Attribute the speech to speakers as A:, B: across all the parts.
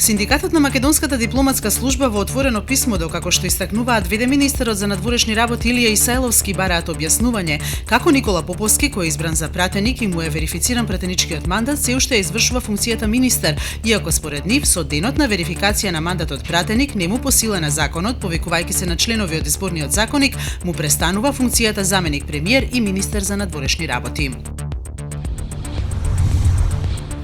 A: Синдикатот на Македонската дипломатска служба во отворено писмо, докако што истакнуваат веде министерот за надворешни работи Илија Исаиловски, бараат објаснување како Никола Поповски, кој е избран за пратеник и му е верифициран пратеничкиот мандат, се уште извршува функцијата министер, иако според нив со денот на верификација на мандатот пратеник не му по сила на законот, повикувајќи се на членови од изборниот законник, му престанува функцијата заменик премиер и министер за надворешни работи.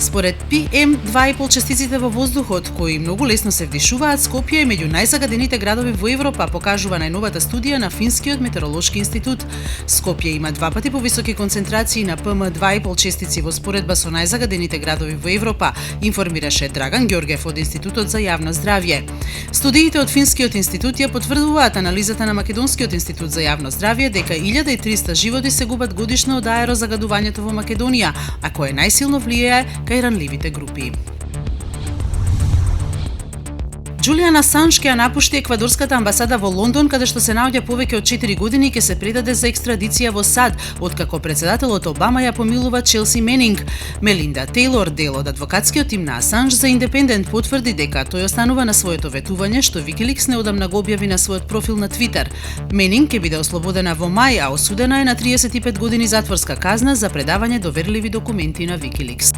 A: Според PM2,5 частиците во воздухот, кои многу лесно се вдишуваат, Скопје е меѓу најзагадените градови во Европа, покажува најновата студија на Финскиот метеоролошки институт. Скопје има 2 пати повисоки концентрации на PM2,5 частици во споредба со најзагадените градови во Европа, информираше Драган Ѓоргев од Институтот за јавно здравје. Студиите од Финскиот институт ја потврдуваат анализата на Македонскиот институт за јавно здравје дека 1300 животи се губат годишно од аерозагадувањето во Македонија, а кое најсилно влијае кај ранливите групи. Џулијан Асанж ќе ја напушти еквадорската амбасада во Лондон, каде што се наоѓа повеќе од 4 години и ќе се предаде за екстрадиција во САД, откако председателот Обама ја помилува Челси Менинг. Мелинда Тейлор, дел од адвокатскиот тим на Асанж, за Индепендент потврди дека тој останува на своето ветување, што Викиликс неодамна го објави на својот профил на Твитер. Менинг ќе биде ослободена во мај, а осудена е на 35 години затворска казна за предавање доверливи документи на Викиликс.